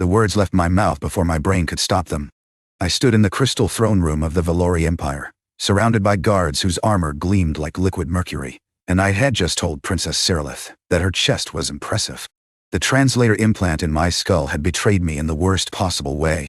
The words left my mouth before my brain could stop them. I stood in the crystal throne room of the Vaelori Empire, surrounded by guards whose armor gleamed like liquid mercury, and I had just told Princess Serelith that her chest was impressive. The translator implant in my skull had betrayed me in the worst possible way.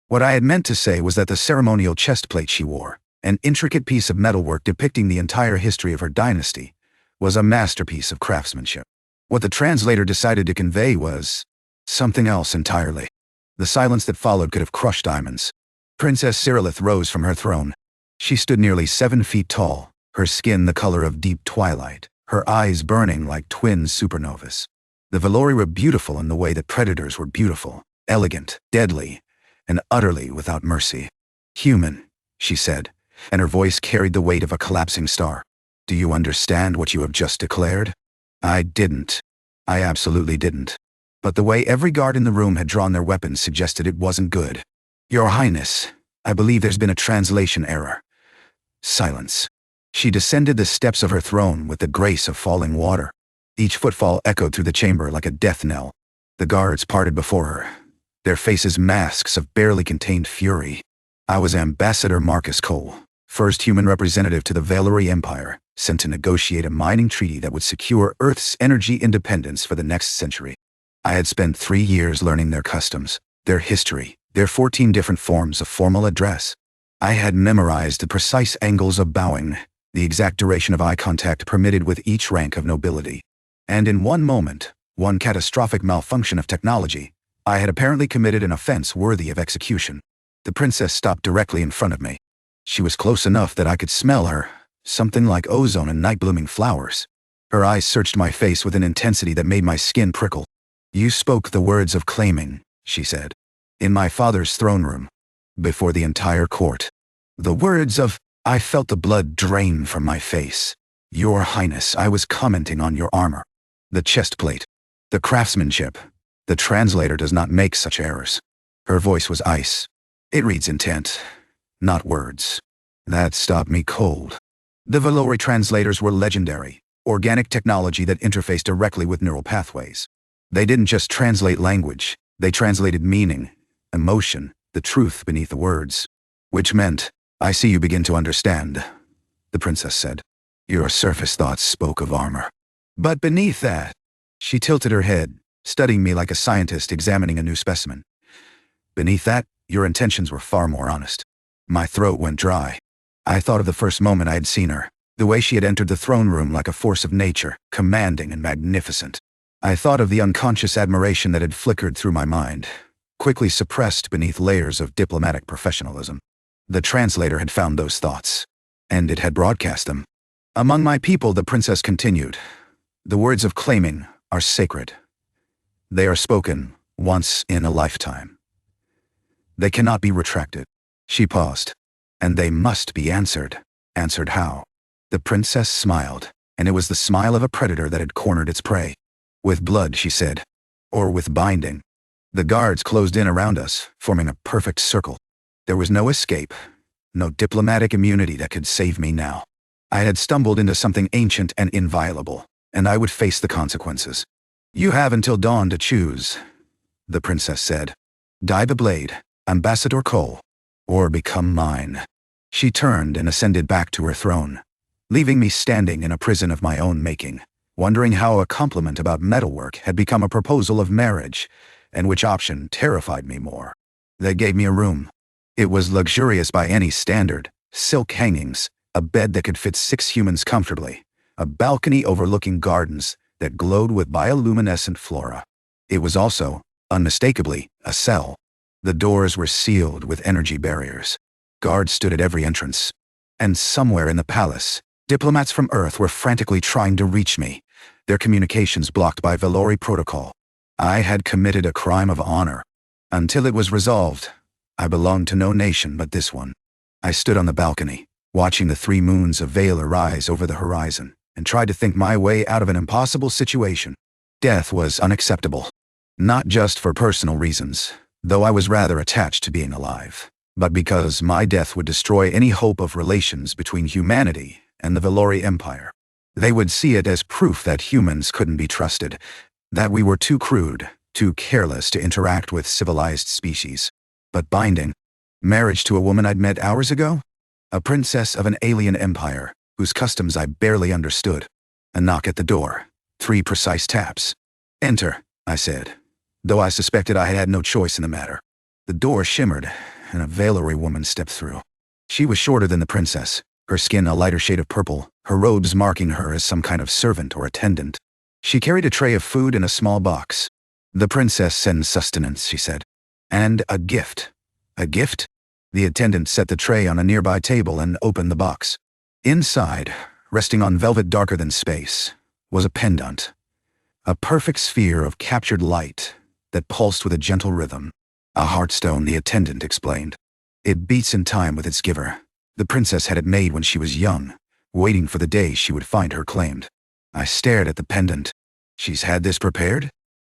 What I had meant to say was that the ceremonial chest plate she wore, an intricate piece of metalwork depicting the entire history of her dynasty, was a masterpiece of craftsmanship. What the translator decided to convey was something else entirely. The silence that followed could have crushed diamonds. Princess Serelith rose from her throne. She stood nearly 7 feet tall, her skin the color of deep twilight, her eyes burning like twin supernovas. The Vaelori were beautiful in the way that predators were beautiful, elegant, deadly, and utterly without mercy. "Human," she said, and her voice carried the weight of a collapsing star. "Do you understand what you have just declared?" I didn't. I absolutely didn't. But the way every guard in the room had drawn their weapons suggested it wasn't good. "Your Highness, I believe there's been a translation error." Silence. She descended the steps of her throne with the grace of falling water. Each footfall echoed through the chamber like a death knell. The guards parted before her, their faces masks of barely contained fury. I was Ambassador Marcus Cole, first human representative to the Vaelori Empire, sent to negotiate a mining treaty that would secure Earth's energy independence for the next century. I had spent 3 years learning their customs, their history, their 14 different forms of formal address. I had memorized the precise angles of bowing, the exact duration of eye contact permitted with each rank of nobility. And in one moment, one catastrophic malfunction of technology, I had apparently committed an offense worthy of execution. The princess stopped directly in front of me. She was close enough that I could smell her, something like ozone and night-blooming flowers. Her eyes searched my face with an intensity that made my skin prickle. "You spoke the words of claiming," she said, "in my father's throne room, before the entire court. The words of—" I felt the blood drain from my face. "Your Highness, I was commenting on your armor. The chest plate. The craftsmanship. The translator does not make such errors." Her voice was ice. "It reads intent, not words." That stopped me cold. The Vaelori translators were legendary, organic technology that interfaced directly with neural pathways. They didn't just translate language, they translated meaning, emotion, the truth beneath the words. Which meant, "I see you begin to understand," the princess said. "Your surface thoughts spoke of armor. But beneath that," she tilted her head, studying me like a scientist examining a new specimen. "Beneath that, your intentions were far more honest." My throat went dry. I thought of the first moment I had seen her, the way she had entered the throne room like a force of nature, commanding and magnificent. I thought of the unconscious admiration that had flickered through my mind, quickly suppressed beneath layers of diplomatic professionalism. The translator had found those thoughts, and it had broadcast them. "Among my people," the princess continued, "the words of claiming are sacred. They are spoken once in a lifetime. They cannot be retracted." She paused. "And they must be answered." Answered how? The princess smiled, and it was the smile of a predator that had cornered its prey. "With blood," she said. "Or with binding." The guards closed in around us, forming a perfect circle. There was no escape, no diplomatic immunity that could save me now. I had stumbled into something ancient and inviolable, and I would face the consequences. "You have until dawn to choose," the princess said. "Dye the blade, Ambassador Cole, or become mine." She turned and ascended back to her throne, leaving me standing in a prison of my own making, wondering how a compliment about metalwork had become a proposal of marriage, and which option terrified me more. They gave me a room. It was luxurious by any standard, silk hangings, a bed that could fit 6 humans comfortably, a balcony overlooking gardens that glowed with bioluminescent flora. It was also, unmistakably, a cell. The doors were sealed with energy barriers. Guards stood at every entrance. And somewhere in the palace, diplomats from Earth were frantically trying to reach me, their communications blocked by Vaelori protocol. I had committed a crime of honor. Until it was resolved, I belonged to no nation but this one. I stood on the balcony, watching the 3 moons of Vaelor rise over the horizon, and tried to think my way out of an impossible situation. Death was unacceptable. Not just for personal reasons, though I was rather attached to being alive, but because my death would destroy any hope of relations between humanity and the Vaelori Empire. They would see it as proof that humans couldn't be trusted, that we were too crude, too careless to interact with civilized species. But binding. Marriage to a woman I'd met hours ago? A princess of an alien empire, whose customs I barely understood. A knock at the door. 3 precise taps. "Enter," I said, though I suspected I had had no choice in the matter. The door shimmered, and a Vaelori woman stepped through. She was shorter than the princess, her skin a lighter shade of purple, her robes marking her as some kind of servant or attendant. She carried a tray of food in a small box. "The princess sends sustenance," she said. "And a gift." "A gift?" The attendant set the tray on a nearby table and opened the box. Inside, resting on velvet darker than space, was a pendant. A perfect sphere of captured light that pulsed with a gentle rhythm. "A heartstone," the attendant explained. "It beats in time with its giver. The princess had it made when she was young, waiting for the day she would find her claimed." I stared at the pendant. "She's had this prepared?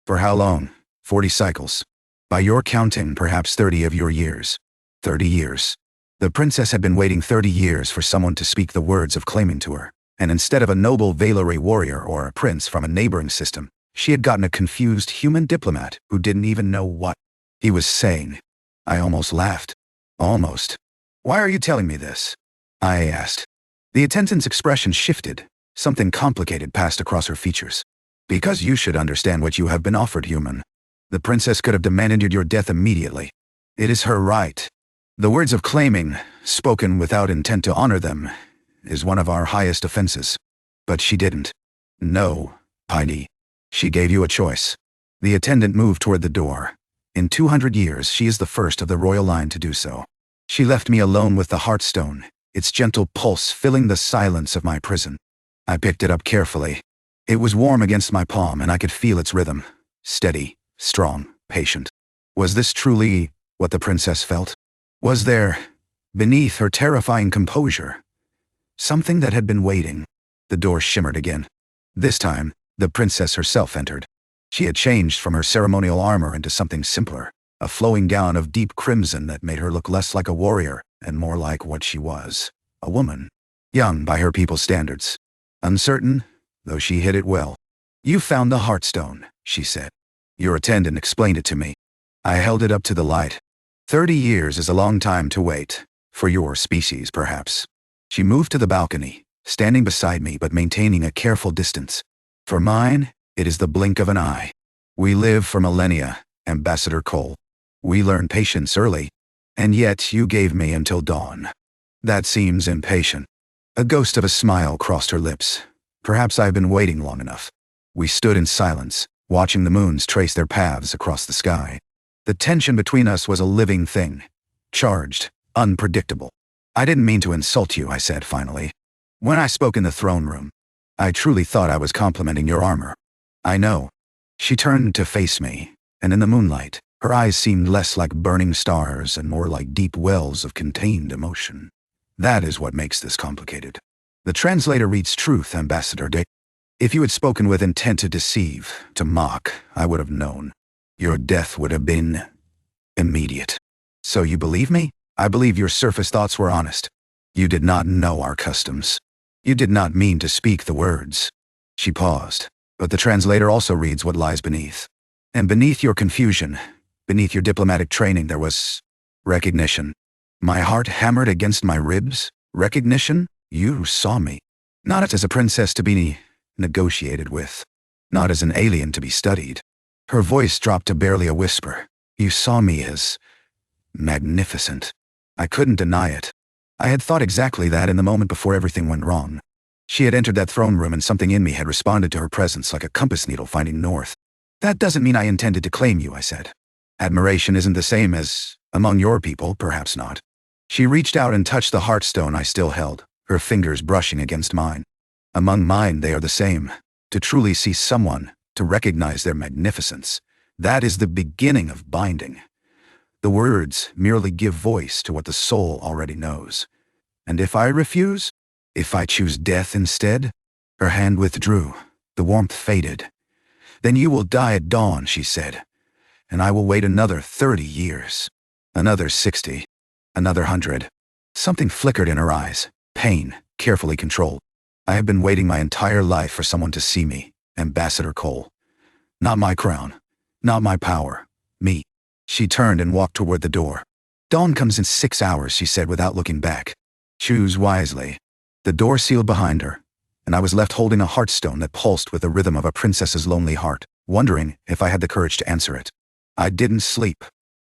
For how long?" 40 cycles. "By your counting, perhaps 30 of your years." 30 years. The princess had been waiting 30 years for someone to speak the words of claiming to her, and instead of a noble Vaelori warrior or a prince from a neighboring system, she had gotten a confused human diplomat who didn't even know what he was saying. I almost laughed. Almost. "Why are you telling me this?" I asked. The attendant's expression shifted. Something complicated passed across her features. "Because you should understand what you have been offered, human. The princess could have demanded your death immediately. It is her right. The words of claiming, spoken without intent to honor them, is one of our highest offenses. But she didn't. No, Heidi. She gave you a choice." The attendant moved toward the door. "In 200 years, she is the first of the royal line to do so. She left me alone with the heartstone, its gentle pulse filling the silence of my prison." I picked it up carefully. It was warm against my palm and I could feel its rhythm. Steady, strong, patient. Was this truly what the princess felt? Was there, beneath her terrifying composure, something that had been waiting? The door shimmered again. This time, the princess herself entered. She had changed from her ceremonial armor into something simpler, a flowing gown of deep crimson that made her look less like a warrior and more like what she was, a woman. Young by her people's standards. Uncertain, though she hid it well. "You found the heartstone," she said. "Your attendant explained it to me." I held it up to the light. 30 years is a long time to wait. For your species, perhaps. She moved to the balcony, standing beside me but maintaining a careful distance. "For mine, it is the blink of an eye. We live for millennia, Ambassador Cole. We learn patience early. And yet you gave me until dawn. That seems impatient." A ghost of a smile crossed her lips. "Perhaps I've been waiting long enough." We stood in silence, watching the moons trace their paths across the sky. The tension between us was a living thing. Charged, unpredictable. "I didn't mean to insult you," I said finally. "When I spoke in the throne room, I truly thought I was complimenting your armor." "I know." She turned to face me, and in the moonlight, her eyes seemed less like burning stars and more like deep wells of contained emotion. "That is what makes this complicated. The translator reads truth, Ambassador Dick. If you had spoken with intent to deceive, to mock, I would have known. Your death would have been immediate. So you believe me? I believe your surface thoughts were honest. You did not know our customs. You did not mean to speak the words." She paused. "But the translator also reads what lies beneath. And beneath your confusion, beneath your diplomatic training, there was recognition." My heart hammered against my ribs. "Recognition? You saw me. Not as a princess to be negotiated with. Not as an alien to be studied." Her voice dropped to barely a whisper. "You saw me as magnificent." I couldn't deny it. I had thought exactly that in the moment before everything went wrong. She had entered that throne room and something in me had responded to her presence like a compass needle finding north. "That doesn't mean I intended to claim you," I said. "Admiration isn't the same as among your people, perhaps not." She reached out and touched the heartstone I still held, her fingers brushing against mine. "Among mine they are the same. To truly see someone, to recognize their magnificence, that is the beginning of binding. The words merely give voice to what the soul already knows. And if I refuse? If I choose death instead?" Her hand withdrew. The warmth faded. "Then you will die at dawn," she said. "And I will wait another 30 years. Another 60. Another 100. Something flickered in her eyes. Pain, carefully controlled. "I have been waiting my entire life for someone to see me, Ambassador Cole. Not my crown. Not my power. Me. She turned and walked toward the door. Dawn comes in 6 hours, she said without looking back. Choose wisely. The door sealed behind her, and I was left holding a heartstone that pulsed with the rhythm of a princess's lonely heart, wondering if I had the courage to answer it. I didn't sleep.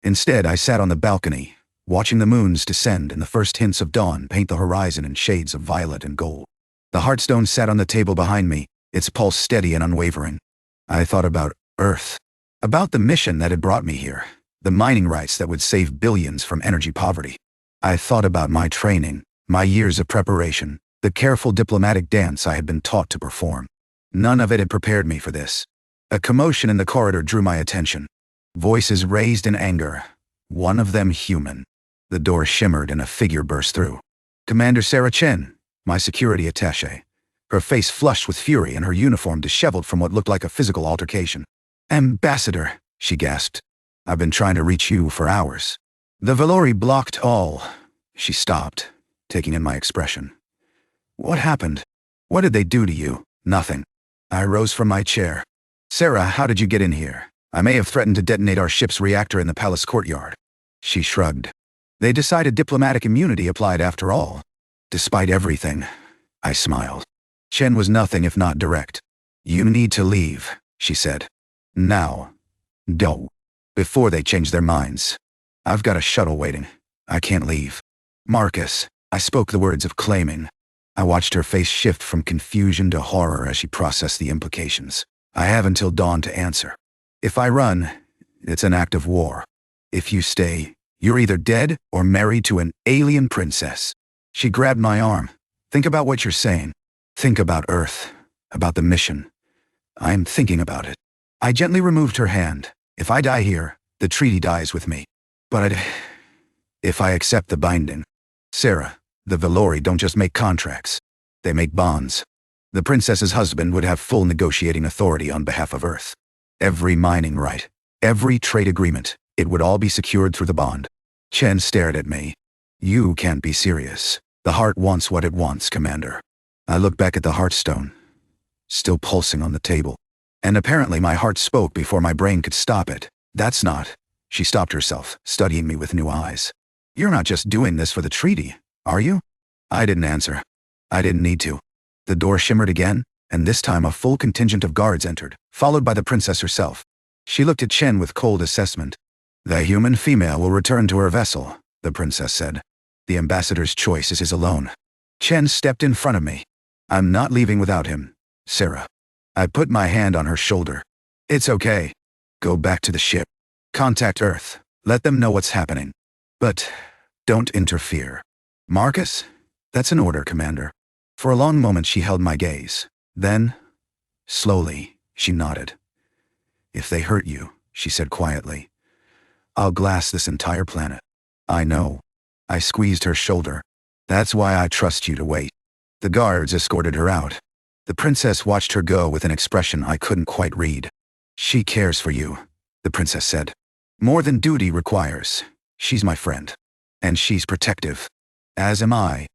Instead, I sat on the balcony, watching the moons descend and the first hints of dawn paint the horizon in shades of violet and gold. The heartstone sat on the table behind me, its pulse steady and unwavering. I thought about Earth, about the mission that had brought me here, the mining rights that would save billions from energy poverty. I thought about my training, my years of preparation, the careful diplomatic dance I had been taught to perform. None of it had prepared me for this. A commotion in the corridor drew my attention. Voices raised in anger, one of them human. The door shimmered and a figure burst through. Commander Sarah Chen, my security attaché. Her face flushed with fury and her uniform disheveled from what looked like a physical altercation. Ambassador, she gasped. I've been trying to reach you for hours. The Vaelori blocked all. She stopped, taking in my expression. What happened? What did they do to you? Nothing. I rose from my chair. Sarah, how did you get in here? I may have threatened to detonate our ship's reactor in the palace courtyard. She shrugged. They decided diplomatic immunity applied after all. Despite everything, I smiled. Chen was nothing if not direct. You need to leave, she said. Now. Don't. Before they change their minds. I've got a shuttle waiting. I can't leave. Marcus, I spoke the words of claiming. I watched her face shift from confusion to horror as she processed the implications. I have until dawn to answer. If I run, it's an act of war. If you stay, you're either dead or married to an alien princess. She grabbed my arm. Think about what you're saying. Think about Earth, about the mission. I'm thinking about it. I gently removed her hand. If I die here, the treaty dies with me. But if I accept the binding, Sarah, the Vaelori don't just make contracts. They make bonds. The princess's husband would have full negotiating authority on behalf of Earth. Every mining right, every trade agreement, it would all be secured through the bond. Chen stared at me. You can't be serious. The heart wants what it wants, Commander. I looked back at the heartstone, still pulsing on the table. And apparently my heart spoke before my brain could stop it. That's not. She stopped herself, studying me with new eyes. You're not just doing this for the treaty, are you? I didn't answer. I didn't need to. The door shimmered again, and this time a full contingent of guards entered, followed by the princess herself. She looked at Chen with cold assessment. The human female will return to her vessel, the princess said. The ambassador's choice is his alone. Chen stepped in front of me. I'm not leaving without him, Sarah. I put my hand on her shoulder. It's okay. Go back to the ship. Contact Earth. Let them know what's happening. But don't interfere. Marcus? That's an order, Commander. For a long moment she held my gaze. Then, slowly, she nodded. If they hurt you, she said quietly, I'll glass this entire planet. I know. I squeezed her shoulder. That's why I trust you to wait. The guards escorted her out. The princess watched her go with an expression I couldn't quite read. She cares for you, the princess said. More than duty requires. She's my friend. And she's protective. As am I.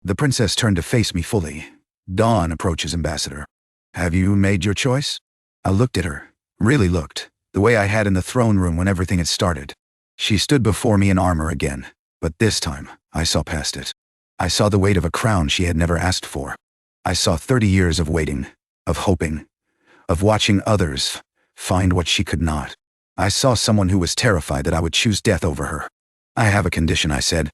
The princess turned to face me fully. Dawn approaches, Ambassador. Have you made your choice? I looked at her. Really looked. The way I had in the throne room when everything had started. She stood before me in armor again. But this time, I saw past it. I saw the weight of a crown she had never asked for. I saw 30 years of waiting, of hoping, of watching others find what she could not. I saw someone who was terrified that I would choose death over her. I have a condition, I said.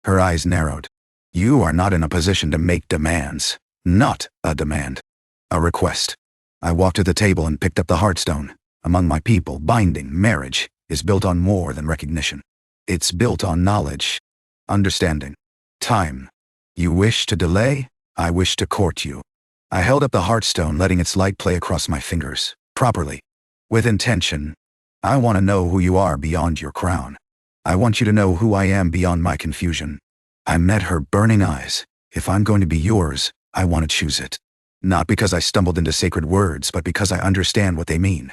Her eyes narrowed. You are not in a position to make demands. Not a demand. A request. I walked to the table and picked up the heartstone. Among my people, binding, marriage, is built on more than recognition. It's built on knowledge, understanding, time. You wish to delay? I wish to court you. I held up the heartstone, letting its light play across my fingers, properly, with intention. I want to know who you are beyond your crown. I want you to know who I am beyond my confusion. I met her burning eyes. If I'm going to be yours, I want to choose it. Not because I stumbled into sacred words, but because I understand what they mean.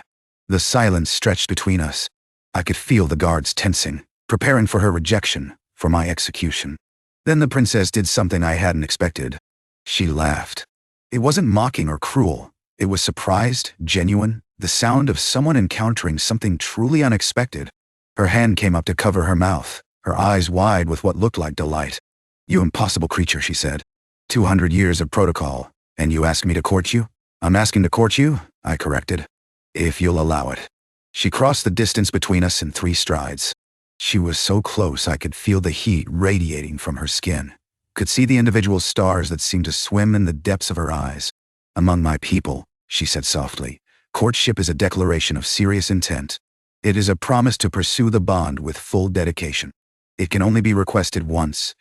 The silence stretched between us. I could feel the guards tensing, preparing for her rejection, for my execution. Then the princess did something I hadn't expected. She laughed. It wasn't mocking or cruel. It was surprised, genuine, The sound of someone encountering something truly unexpected. Her hand came up to cover her mouth, her eyes wide with what looked like delight. "You impossible creature," she said. 200 years of protocol, and you ask me to court you?" "I'm asking to court you," I corrected. "If you'll allow it." She crossed the distance between us in 3 strides. She was so close I could feel the heat radiating from her skin, could see the individual stars that seemed to swim in the depths of her eyes. "Among my people," she said softly, "courtship is a declaration of serious intent. It is a promise to pursue the bond with full dedication. It can only be requested once,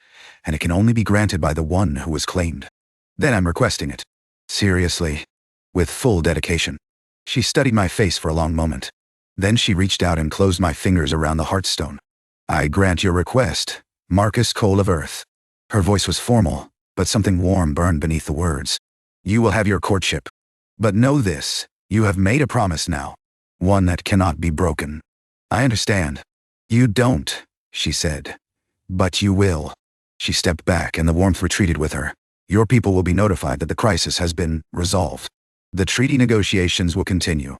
and it can only be granted by the one who was claimed. Then I'm requesting it. Seriously. With full dedication." She studied my face for a long moment. Then she reached out and closed my fingers around the heartstone. "I grant your request, Marcus Cole of Earth." Her voice was formal, but something warm burned beneath the words. "You will have your courtship. But know this, you have made a promise now. One that cannot be broken." "I understand." "You don't," she said. "But you will." She stepped back and the warmth retreated with her. "Your people will be notified that the crisis has been resolved. The treaty negotiations will continue.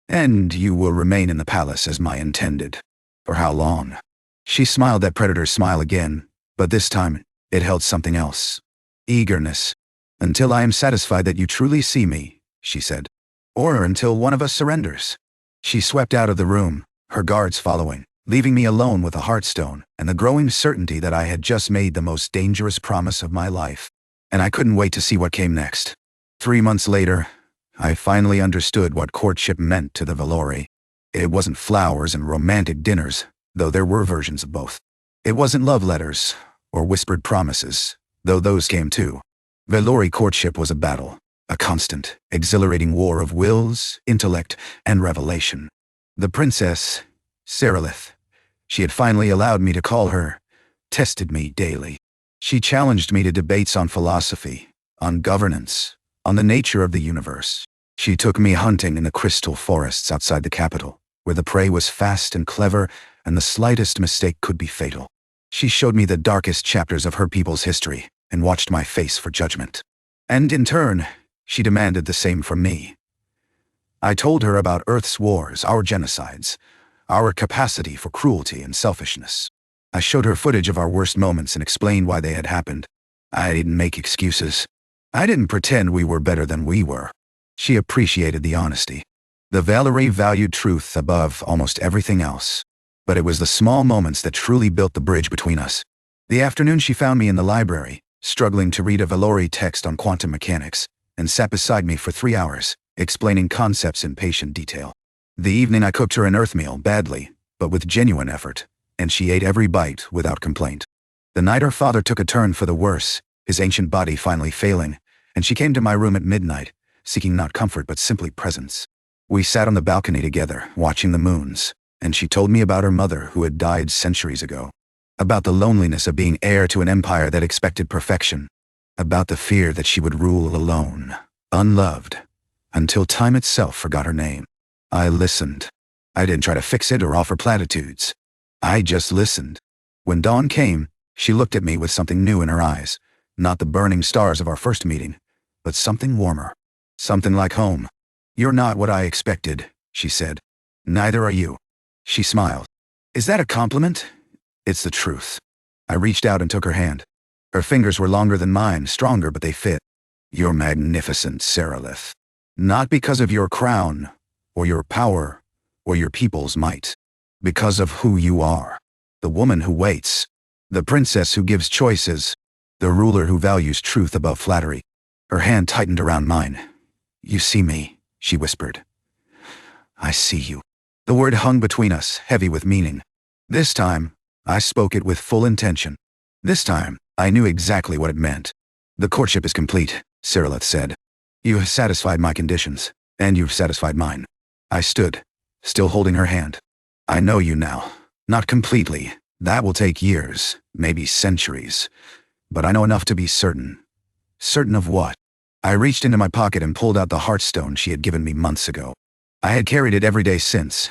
And you will remain in the palace as my intended." "For how long?" She smiled that predator's smile again, but this time, it held something else. Eagerness. "Until I am satisfied that you truly see me," she said. "Or until one of us surrenders." She swept out of the room, her guards following, leaving me alone with a heartstone and the growing certainty that I had just made the most dangerous promise of my life. And I couldn't wait to see what came next. 3 months later, I finally understood what courtship meant to the Vaelori. It wasn't flowers and romantic dinners, though there were versions of both. It wasn't love letters or whispered promises, though those came too. Vaelori courtship was a battle, a constant, exhilarating war of wills, intellect, and revelation. The princess, Serelith, she had finally allowed me to call her, tested me daily. She challenged me to debates on philosophy, on governance, on the nature of the universe. She took me hunting in the crystal forests outside the capital, where the prey was fast and clever, and the slightest mistake could be fatal. She showed me the darkest chapters of her people's history, and watched my face for judgment. And in turn, she demanded the same from me. I told her about Earth's wars, our genocides, our capacity for cruelty and selfishness. I showed her footage of our worst moments and explained why they had happened. I didn't make excuses. I didn't pretend we were better than we were. She appreciated the honesty. The Vaelori valued truth above almost everything else. But it was the small moments that truly built the bridge between us. The afternoon she found me in the library, struggling to read a Vaelori text on quantum mechanics, and sat beside me for 3 hours, explaining concepts in patient detail. The evening I cooked her an earth meal, badly, but with genuine effort, and she ate every bite without complaint. The night her father took a turn for the worse, his ancient body finally failing, and she came to my room at midnight, seeking not comfort but simply presence. We sat on the balcony together, watching the moons, and she told me about her mother who had died centuries ago. About the loneliness of being heir to an empire that expected perfection. About the fear that she would rule alone, unloved, until time itself forgot her name. I listened. I didn't try to fix it or offer platitudes. I just listened. When dawn came, she looked at me with something new in her eyes. Not the burning stars of our first meeting, but something warmer. Something like home. "You're not what I expected," she said. "Neither are you." She smiled. "Is that a compliment?" "It's the truth." I reached out and took her hand. Her fingers were longer than mine, stronger, but they fit. "You're magnificent, Serelith. Not because of your crown, or your power, or your people's might. Because of who you are. The woman who waits. The princess who gives choices. The ruler who values truth above flattery." Her hand tightened around mine. "You see me," she whispered. "I see you." The word hung between us, heavy with meaning. This time, I spoke it with full intention. This time, I knew exactly what it meant. "The courtship is complete," Serelith said. "You have satisfied my conditions, and you've satisfied mine." I stood, still holding her hand. "I know you now. Not completely. That will take years, maybe centuries. But I know enough to be certain." Certain of what? I reached into my pocket and pulled out the heartstone she had given me months ago. I had carried it every day since,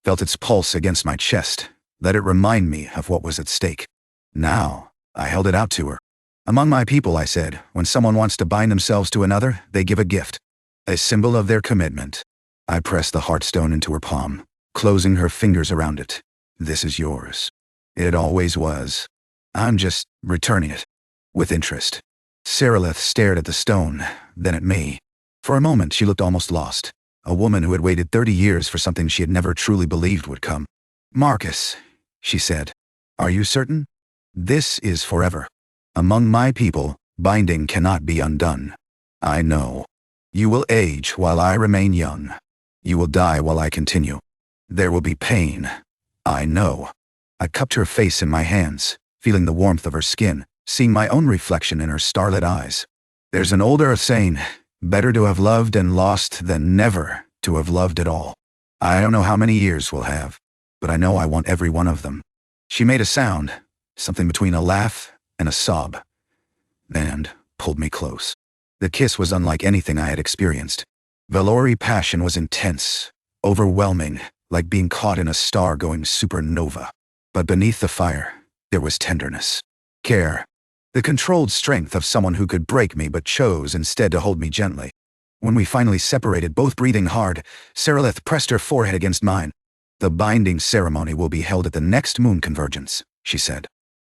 felt its pulse against my chest, let it remind me of what was at stake. Now, I held it out to her. "Among my people," I said, "when someone wants to bind themselves to another, they give a gift. A symbol of their commitment. I pressed the heartstone into her palm, closing her fingers around it. This is yours. It always was. I'm just returning it. With interest. Serelith stared at the stone, then at me. For a moment she looked almost lost. A woman who had waited 30 years for something she had never truly believed would come. Marcus, she said. Are you certain? This is forever. Among my people, binding cannot be undone. I know. You will age while I remain young. You will die while I continue. There will be pain. I know. I cupped her face in my hands, feeling the warmth of her skin, seeing my own reflection in her starlit eyes. There's an older saying, better to have loved and lost than never to have loved at all. I don't know how many years we'll have, but I know I want every one of them. She made a sound, something between a laugh and a sob, and pulled me close. The kiss was unlike anything I had experienced. Vaelori passion was intense, overwhelming, like being caught in a star-going supernova. But beneath the fire, there was tenderness, care, the controlled strength of someone who could break me but chose instead to hold me gently. When we finally separated, both breathing hard, Serelith pressed her forehead against mine. The binding ceremony will be held at the next moon convergence, she said.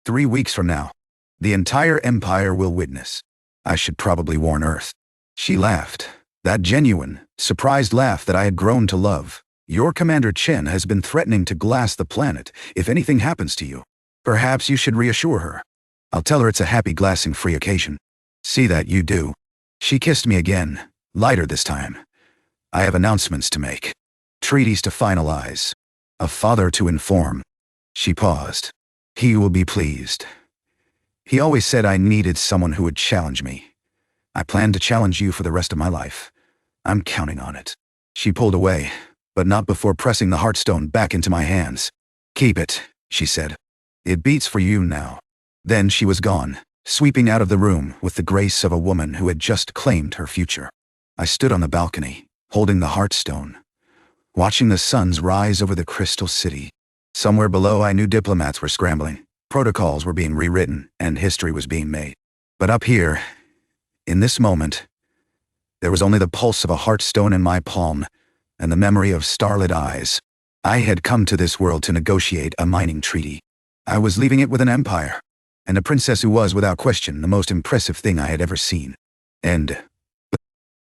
3 weeks from now. The entire empire will witness. I should probably warn Earth. She laughed, that genuine, surprised laugh that I had grown to love. Your Commander Chen has been threatening to glass the planet if anything happens to you. Perhaps you should reassure her. I'll tell her it's a happy glassing-free occasion. See that you do. She kissed me again, lighter this time. I have announcements to make. Treaties to finalize. A father to inform. She paused. He will be pleased. He always said I needed someone who would challenge me. I plan to challenge you for the rest of my life. I'm counting on it. She pulled away, but not before pressing the heartstone back into my hands. Keep it, she said. It beats for you now. Then she was gone, sweeping out of the room with the grace of a woman who had just claimed her future. I stood on the balcony, holding the heartstone, watching the suns rise over the crystal city. Somewhere below I knew diplomats were scrambling, protocols were being rewritten, and history was being made. But up here, in this moment, there was only the pulse of a heartstone in my palm and the memory of starlit eyes. I had come to this world to negotiate a mining treaty. I was leaving it with an empire, and a princess who was, without question, the most impressive thing I had ever seen. And